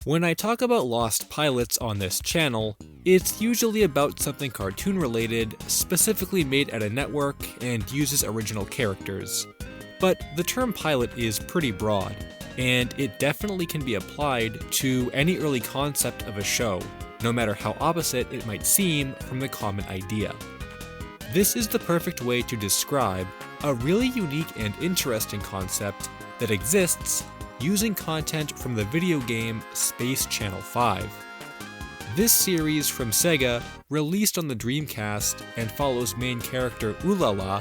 When I talk about lost pilots on this channel, it's usually about something cartoon related, specifically made at a network and uses original characters. But the term pilot is pretty broad, and it definitely can be applied to any early concept of a show, no matter how opposite it might seem from the common idea. This is the perfect way to describe a really unique and interesting concept that exists using content from the video game Space Channel 5. This series from Sega released on the Dreamcast and follows main character Ulala,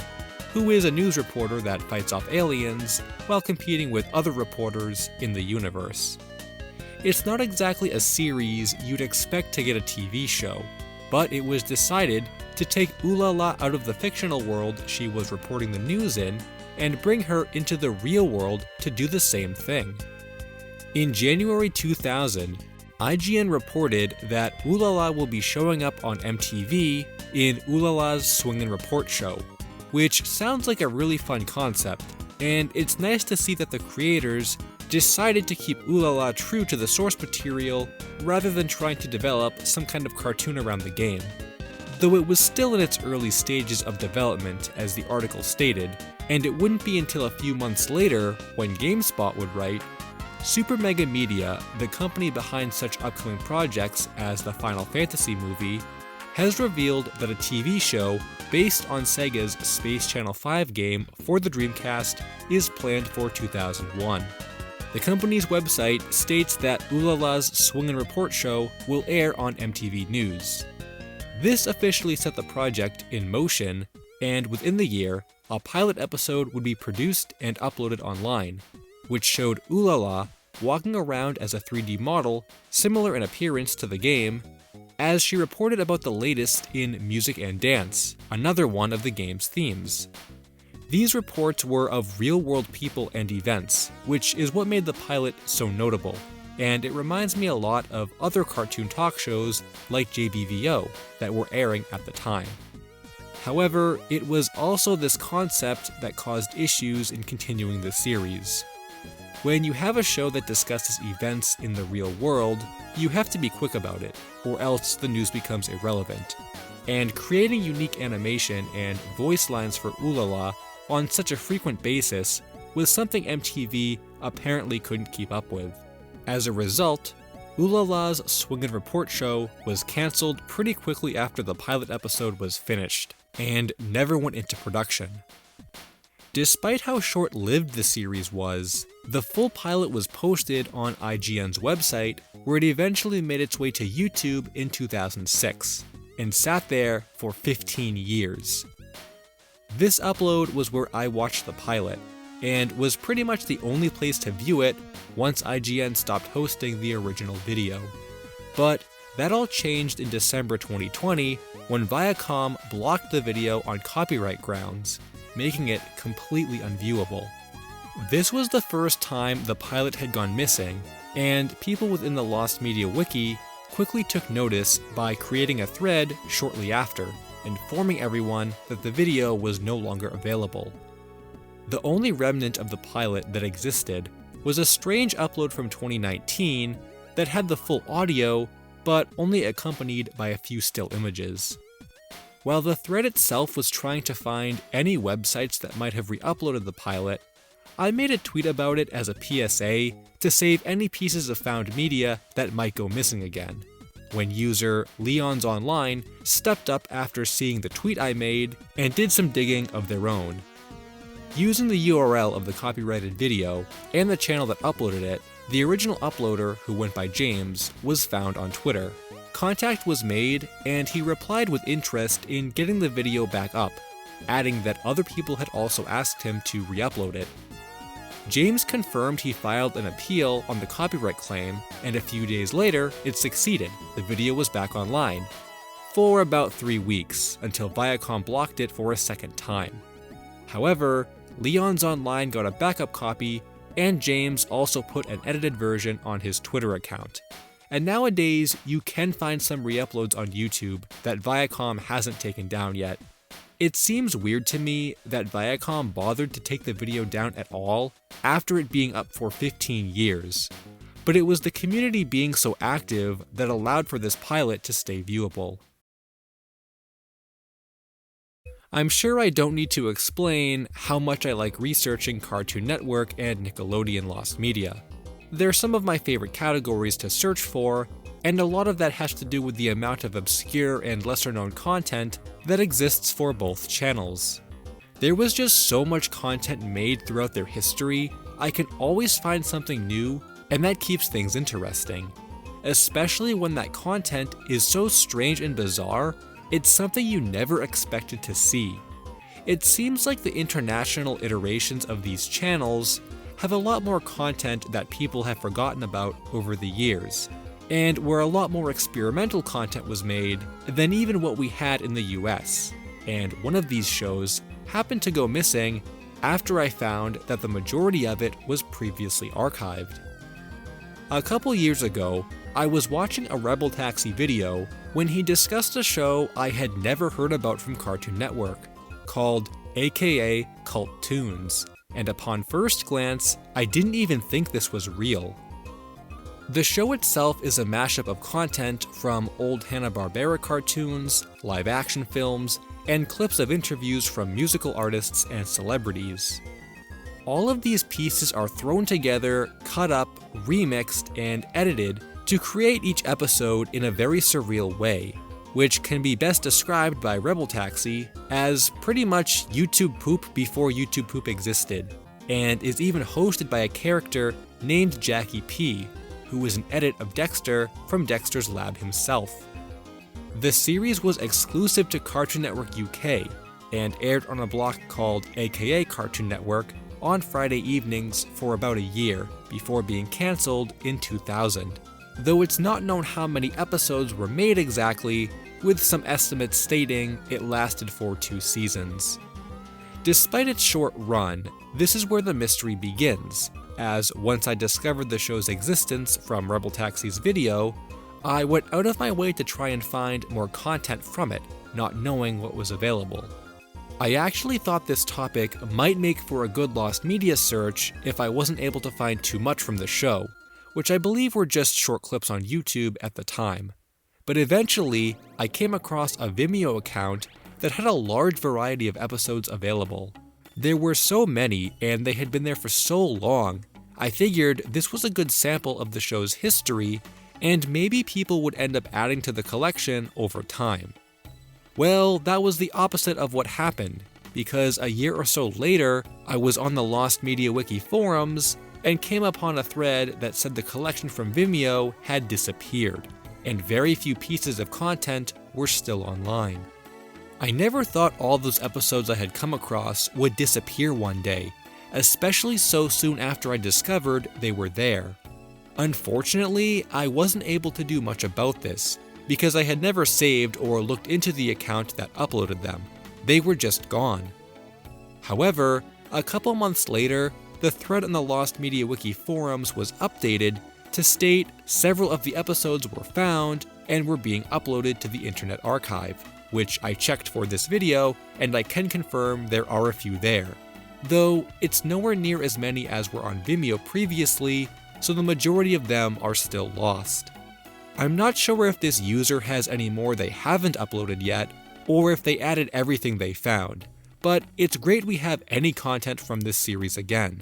who is a news reporter that fights off aliens while competing with other reporters in the universe. It's not exactly a series you'd expect to get a TV show, but it was decided to take Ulala out of the fictional world she was reporting the news in and bring her into the real world to do the same thing. In January 2000, IGN reported that Ulala will be showing up on MTV in Ulala's Swing and Report show, which sounds like a really fun concept, and it's nice to see that the creators decided to keep Ulala true to the source material rather than trying to develop some kind of cartoon around the game. Though it was still in its early stages of development, as the article stated, and it wouldn't be until a few months later, when GameSpot would write, Super Mega Media, the company behind such upcoming projects as the Final Fantasy movie, has revealed that a TV show based on Sega's Space Channel 5 game for the Dreamcast is planned for 2001. The company's website states that Ulala's Swing and Report show will air on MTV News. This officially set the project in motion, and within the year, a pilot episode would be produced and uploaded online, which showed Ulala walking around as a 3D model similar in appearance to the game, as she reported about the latest in music and dance, another one of the game's themes. These reports were of real-world people and events, which is what made the pilot so notable, and it reminds me a lot of other cartoon talk shows like JBVO that were airing at the time. However, it was also this concept that caused issues in continuing the series. When you have a show that discusses events in the real world, you have to be quick about it, or else the news becomes irrelevant. And creating unique animation and voice lines for Ulala on such a frequent basis was something MTV apparently couldn't keep up with. As a result, Ulala's Swing and Report show was cancelled pretty quickly after the pilot episode was finished, and never went into production. Despite how short-lived the series was, the full pilot was posted on IGN's website, where it eventually made its way to YouTube in 2006, and sat there for 15 years. This upload was where I watched the pilot, and was pretty much the only place to view it once IGN stopped hosting the original video. But that all changed in December 2020 when Viacom blocked the video on copyright grounds, making it completely unviewable. This was the first time the pilot had gone missing, and people within the Lost Media Wiki quickly took notice by creating a thread shortly after, informing everyone that the video was no longer available. The only remnant of the pilot that existed was a strange upload from 2019 that had the full audio, but only accompanied by a few still images. While the thread itself was trying to find any websites that might have re-uploaded the pilot, I made a tweet about it as a PSA to save any pieces of found media that might go missing again, when user Leons Online stepped up after seeing the tweet I made and did some digging of their own. Using the URL of the copyrighted video and the channel that uploaded it, the original uploader, who went by James, was found on Twitter. Contact was made, and he replied with interest in getting the video back up, adding that other people had also asked him to re-upload it. James confirmed he filed an appeal on the copyright claim, and a few days later, it succeeded. The video was back online, for about 3 weeks, until Viacom blocked it for a second time. However, Leons Online got a backup copy, and James also put an edited version on his Twitter account. And nowadays, you can find some re-uploads on YouTube that Viacom hasn't taken down yet. It seems weird to me that Viacom bothered to take the video down at all after it being up for 15 years. but it was the community being so active that allowed for this pilot to stay viewable. I'm sure I don't need to explain how much I like researching Cartoon Network and Nickelodeon lost media. They're some of my favorite categories to search for, and a lot of that has to do with the amount of obscure and lesser-known content that exists for both channels. There was just so much content made throughout their history, I can always find something new, and that keeps things interesting. Especially when that content is so strange and bizarre, it's something you never expected to see. It seems like the international iterations of these channels have a lot more content that people have forgotten about over the years, and where a lot more experimental content was made than even what we had in the US. And one of these shows happened to go missing after I found that the majority of it was previously archived. A couple years ago, I was watching a Rebel Taxi video when he discussed a show I had never heard about from Cartoon Network, called AKA Cult Toons, and upon first glance, I didn't even think this was real. The show itself is a mashup of content from old Hanna-Barbera cartoons, live-action films, and clips of interviews from musical artists and celebrities. All of these pieces are thrown together, cut up, remixed, and edited to create each episode in a very surreal way, which can be best described by Rebel Taxi as pretty much YouTube poop before YouTube poop existed, and is even hosted by a character named Jackie P, who is an edit of Dexter from Dexter's Lab himself. The series was exclusive to Cartoon Network UK, and aired on a block called AKA Cartoon Network on Friday evenings for about a year before being cancelled in 2000, though it's not known how many episodes were made exactly, with some estimates stating it lasted for 2 seasons. Despite its short run, this is where the mystery begins, as once I discovered the show's existence from Rebel Taxi's video, I went out of my way to try and find more content from it, not knowing what was available. I actually thought this topic might make for a good lost media search if I wasn't able to find too much from the show, which I believe were just short clips on YouTube at the time. But eventually, I came across a Vimeo account that had a large variety of episodes available. There were so many, and they had been there for so long, I figured this was a good sample of the show's history, and maybe people would end up adding to the collection over time. Well, that was the opposite of what happened, because a year or so later, I was on the Lost Media Wiki forums and came upon a thread that said the collection from Vimeo had disappeared, and very few pieces of content were still online. I never thought all those episodes I had come across would disappear one day, especially so soon after I discovered they were there. Unfortunately, I wasn't able to do much about this, because I had never saved or looked into the account that uploaded them. They were just gone. However, a couple months later, the thread on the Lost Media Wiki forums was updated to state several of the episodes were found and were being uploaded to the Internet Archive, which I checked for this video, and I can confirm there are a few there. Though, it's nowhere near as many as were on Vimeo previously, so the majority of them are still lost. I'm not sure if this user has any more they haven't uploaded yet, or if they added everything they found, but it's great we have any content from this series again.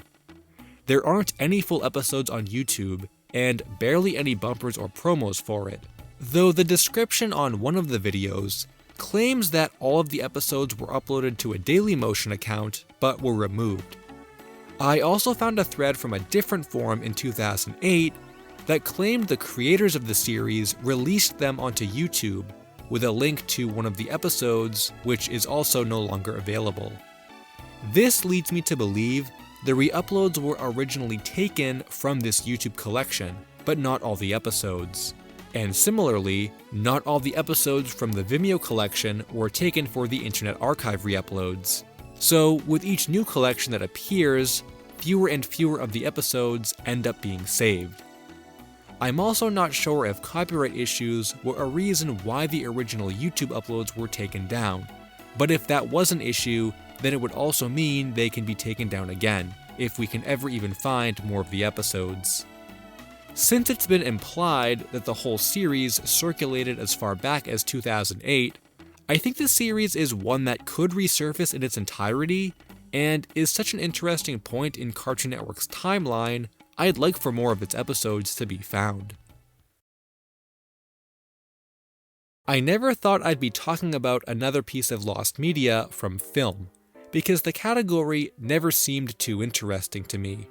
There aren't any full episodes on YouTube, and barely any bumpers or promos for it, though the description on one of the videos claims that all of the episodes were uploaded to a Dailymotion account, but were removed. I also found a thread from a different forum in 2008 that claimed the creators of the series released them onto YouTube, with a link to one of the episodes, which is also no longer available. This leads me to believe the re-uploads were originally taken from this YouTube collection, but not all the episodes. And similarly, not all the episodes from the Vimeo collection were taken for the Internet Archive re-uploads. So, with each new collection that appears, fewer and fewer of the episodes end up being saved. I'm also not sure if copyright issues were a reason why the original YouTube uploads were taken down, but if that was an issue, then it would also mean they can be taken down again, if we can ever even find more of the episodes. Since it's been implied that the whole series circulated as far back as 2008, I think the series is one that could resurface in its entirety, and is such an interesting point in Cartoon Network's timeline, I'd like for more of its episodes to be found. I never thought I'd be talking about another piece of lost media from film, because the category never seemed too interesting to me.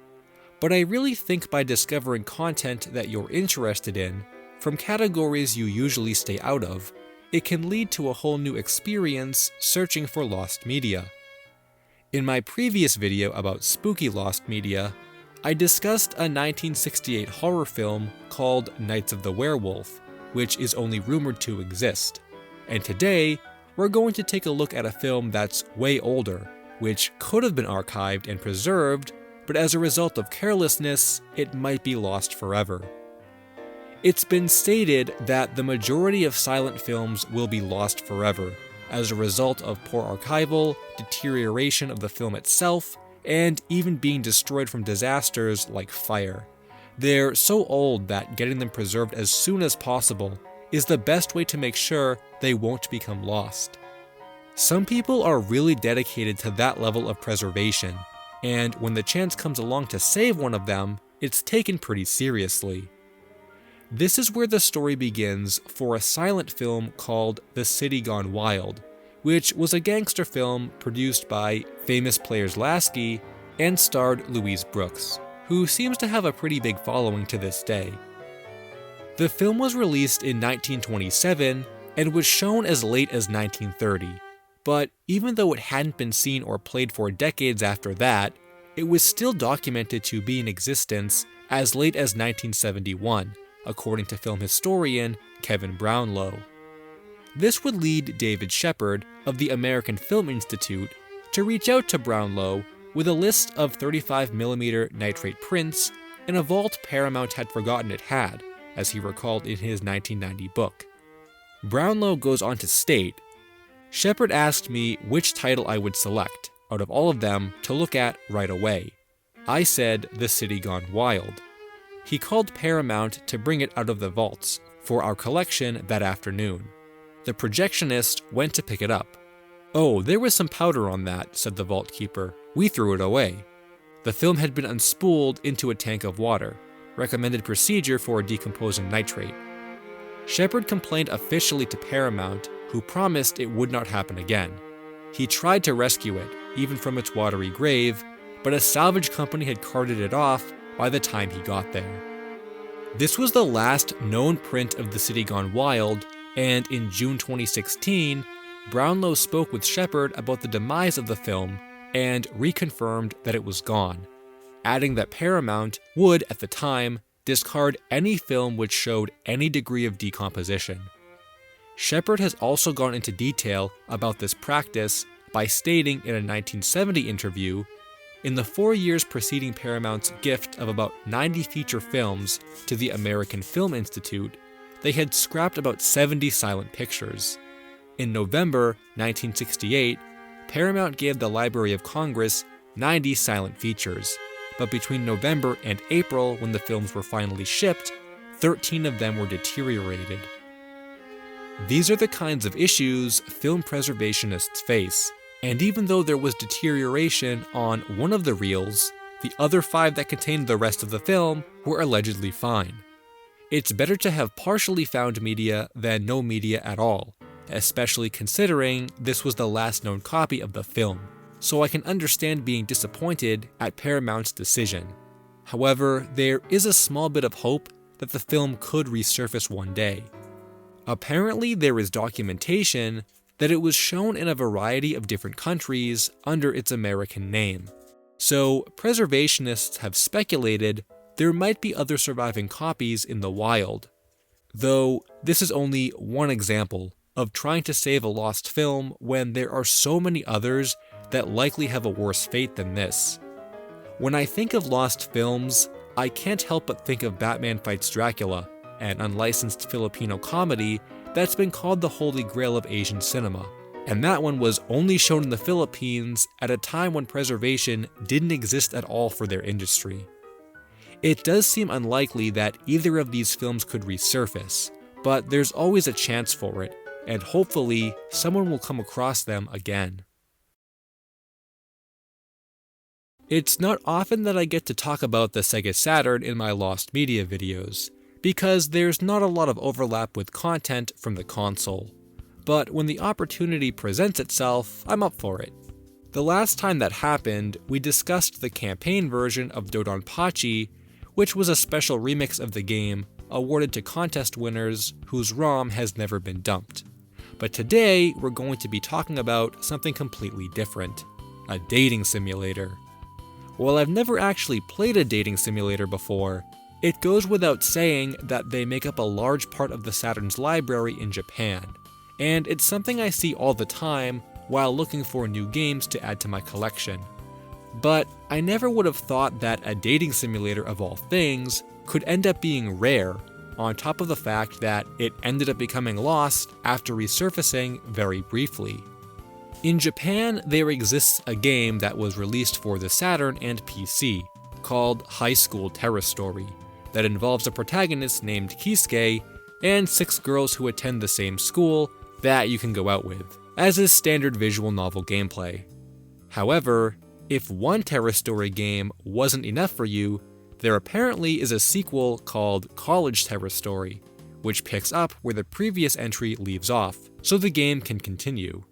But I really think by discovering content that you're interested in, from categories you usually stay out of, it can lead to a whole new experience searching for lost media. In my previous video about spooky lost media, I discussed a 1968 horror film called Nights of the Werewolf, which is only rumored to exist. And today, we're going to take a look at a film that's way older, which could have been archived and preserved, but as a result of carelessness, it might be lost forever. It's been stated that the majority of silent films will be lost forever, as a result of poor archival, deterioration of the film itself, and even being destroyed from disasters like fire. They're so old that getting them preserved as soon as possible is the best way to make sure they won't become lost. Some people are really dedicated to that level of preservation, and when the chance comes along to save one of them, it's taken pretty seriously. This is where the story begins for a silent film called The City Gone Wild, which was a gangster film produced by famous players Lasky and starred Louise Brooks, who seems to have a pretty big following to this day. The film was released in 1927 and was shown as late as 1930, but even though it hadn't been seen or played for decades after that, it was still documented to be in existence as late as 1971, according to film historian Kevin Brownlow. This would lead David Shepard of the American Film Institute to reach out to Brownlow with a list of 35mm nitrate prints in a vault Paramount had forgotten it had, as he recalled in his 1990 book. Brownlow goes on to state, "Shepard asked me which title I would select, out of all of them, to look at right away. I said The City Gone Wild. He called Paramount to bring it out of the vaults for our collection that afternoon. The projectionist went to pick it up. Oh, there was some powder on that, said the vault keeper. We threw it away. The film had been unspooled into a tank of water, recommended procedure for decomposing nitrate. Shepard complained officially to Paramount, who promised it would not happen again. He tried to rescue it, even from its watery grave, but a salvage company had carted it off by the time he got there. This was the last known print of The City Gone Wild, and in June 2016, Brownlow spoke with Shepard about the demise of the film and reconfirmed that it was gone, adding that Paramount would, at the time, discard any film which showed any degree of decomposition. Shepard has also gone into detail about this practice by stating in a 1970 interview, in the 4 years preceding Paramount's gift of about 90 feature films to the American Film Institute, they had scrapped about 70 silent pictures. In November 1968, Paramount gave the Library of Congress 90 silent features, but between November and April, when the films were finally shipped, 13 of them were deteriorated. These are the kinds of issues film preservationists face, and even though there was deterioration on one of the reels, the other 5 that contained the rest of the film were allegedly fine. It's better to have partially found media than no media at all, especially considering this was the last known copy of the film, so I can understand being disappointed at Paramount's decision. However, there is a small bit of hope that the film could resurface one day. Apparently, there is documentation that it was shown in a variety of different countries under its American name. So, preservationists have speculated there might be other surviving copies in the wild. Though, this is only one example of trying to save a lost film when there are so many others that likely have a worse fate than this. When I think of lost films, I can't help but think of Batman Fights Dracula, an unlicensed Filipino comedy that's been called the Holy Grail of Asian cinema, and that one was only shown in the Philippines at a time when preservation didn't exist at all for their industry. It does seem unlikely that either of these films could resurface, but there's always a chance for it, and hopefully someone will come across them again. It's not often that I get to talk about the Sega Saturn in my Lost Media videos, because there's not a lot of overlap with content from the console. But when the opportunity presents itself, I'm up for it. The last time that happened, we discussed the campaign version of Dodonpachi, which was a special remix of the game awarded to contest winners whose ROM has never been dumped. But today, we're going to be talking about something completely different: a dating simulator. While I've never actually played a dating simulator before, it goes without saying that they make up a large part of the Saturn's library in Japan, and it's something I see all the time while looking for new games to add to my collection. But I never would have thought that a dating simulator of all things could end up being rare, on top of the fact that it ended up becoming lost after resurfacing very briefly. In Japan, there exists a game that was released for the Saturn and PC, called High School Terrace Story, that involves a protagonist named Kisuke and 6 girls who attend the same school that you can go out with, as is standard visual novel gameplay. However, if one Terrace Story game wasn't enough for you, there apparently is a sequel called College Terrace Story, which picks up where the previous entry leaves off, so the game can continue.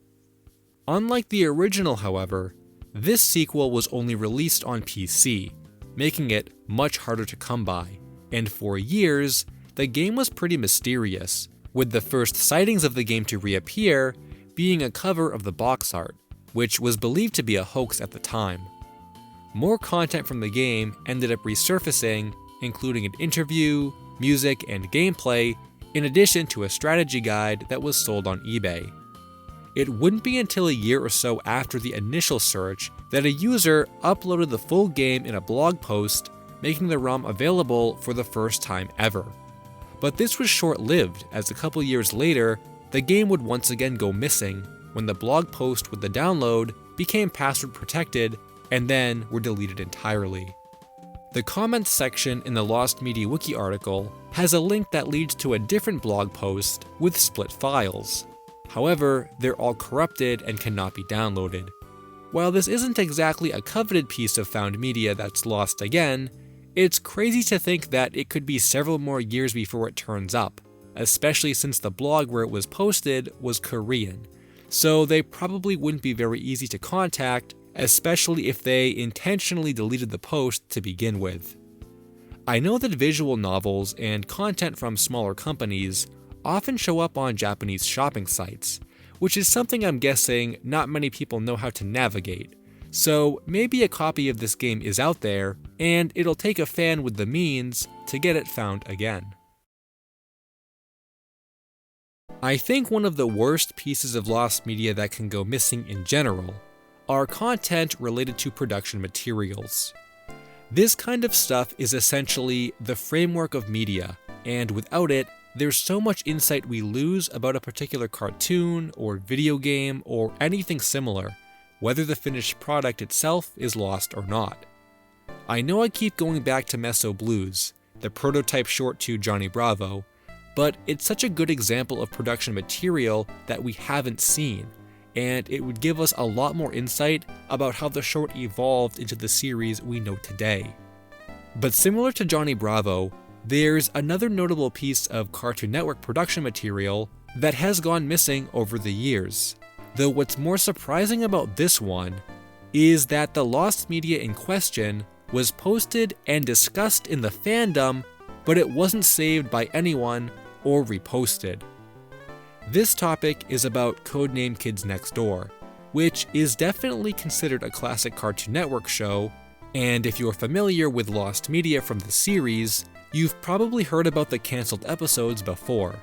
Unlike the original, however, this sequel was only released on PC, making it much harder to come by, and for years, the game was pretty mysterious, with the first sightings of the game to reappear being a cover of the box art, which was believed to be a hoax at the time. More content from the game ended up resurfacing, including an interview, music, and gameplay, in addition to a strategy guide that was sold on eBay. It wouldn't be until a year or so after the initial search that a user uploaded the full game in a blog post, making the ROM available for the first time ever. But this was short-lived, as a couple years later, the game would once again go missing when the blog post with the download became password protected and then were deleted entirely. The comments section in the Lost Media Wiki article has a link that leads to a different blog post with split files. However, they're all corrupted and cannot be downloaded. While this isn't exactly a coveted piece of found media that's lost again, it's crazy to think that it could be several more years before it turns up, especially since the blog where it was posted was Korean, so they probably wouldn't be very easy to contact, especially if they intentionally deleted the post to begin with. I know that visual novels and content from smaller companies often show up on Japanese shopping sites, which is something I'm guessing not many people know how to navigate, so maybe a copy of this game is out there, and it'll take a fan with the means to get it found again. I think one of the worst pieces of lost media that can go missing in general are content related to production materials. This kind of stuff is essentially the framework of media, and without it, there's so much insight we lose about a particular cartoon or video game or anything similar, whether the finished product itself is lost or not. I know I keep going back to Meso Blues, the prototype short to Johnny Bravo, but it's such a good example of production material that we haven't seen, and it would give us a lot more insight about how the short evolved into the series we know today. But similar to Johnny Bravo, there's another notable piece of Cartoon Network production material that has gone missing over the years. Though what's more surprising about this one is that the lost media in question was posted and discussed in the fandom, but it wasn't saved by anyone or reposted. This topic is about Codename Kids Next Door, which is definitely considered a classic Cartoon Network show, and if you're familiar with lost media from the series, you've probably heard about the cancelled episodes before,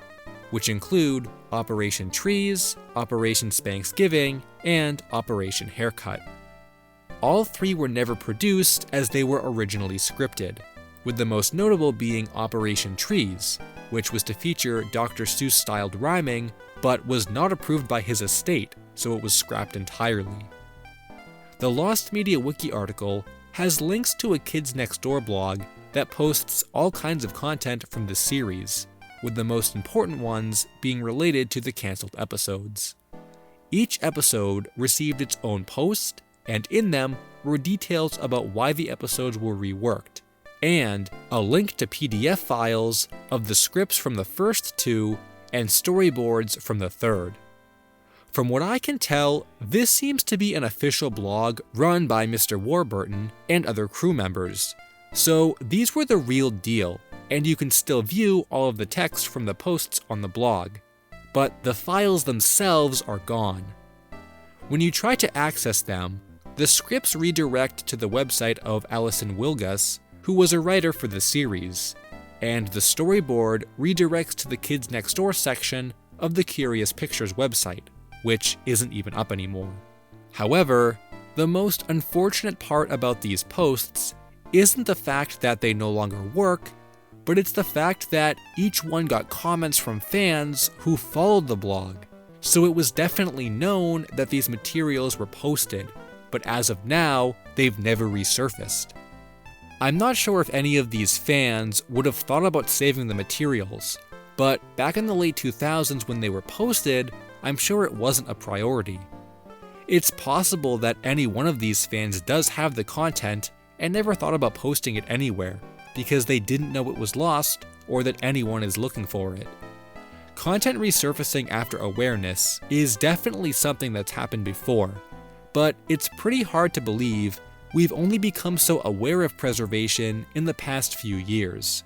which include Operation Trees, Operation Spanksgiving, and Operation Haircut. All 3 were never produced as they were originally scripted, with the most notable being Operation Trees, which was to feature Dr. Seuss-styled rhyming, but was not approved by his estate, so it was scrapped entirely. The Lost Media Wiki article has links to a Kids Next Door blog that posts all kinds of content from the series, with the most important ones being related to the cancelled episodes. Each episode received its own post, and in them were details about why the episodes were reworked, and a link to PDF files of the scripts from the first two and storyboards from the third. From what I can tell, this seems to be an official blog run by Mr. Warburton and other crew members, so these were the real deal, and you can still view all of the text from the posts on the blog, but the files themselves are gone. When you try to access them, the scripts redirect to the website of Alison Wilgus, who was a writer for the series, and the storyboard redirects to the Kids Next Door section of the Curious Pictures website, which isn't even up anymore. However, the most unfortunate part about these posts isn't the fact that they no longer work, but it's the fact that each one got comments from fans who followed the blog, so it was definitely known that these materials were posted, but as of now, they've never resurfaced. I'm not sure if any of these fans would have thought about saving the materials, but back in the late 2000s when they were posted, I'm sure it wasn't a priority. It's possible that any one of these fans does have the content and never thought about posting it anywhere, because they didn't know it was lost or that anyone is looking for it. Content resurfacing after awareness is definitely something that's happened before, but it's pretty hard to believe we've only become so aware of preservation in the past few years.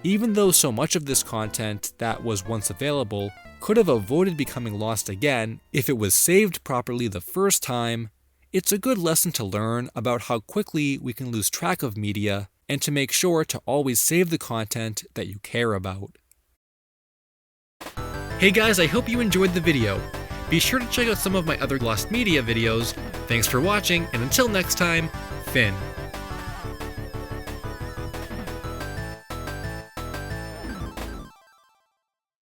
Even though so much of this content that was once available could have avoided becoming lost again if it was saved properly the first time, it's a good lesson to learn about how quickly we can lose track of media and to make sure to always save the content that you care about. Hey guys, I hope you enjoyed the video. Be sure to check out some of my other Lost Media videos. Thanks for watching, and until next time, Finn.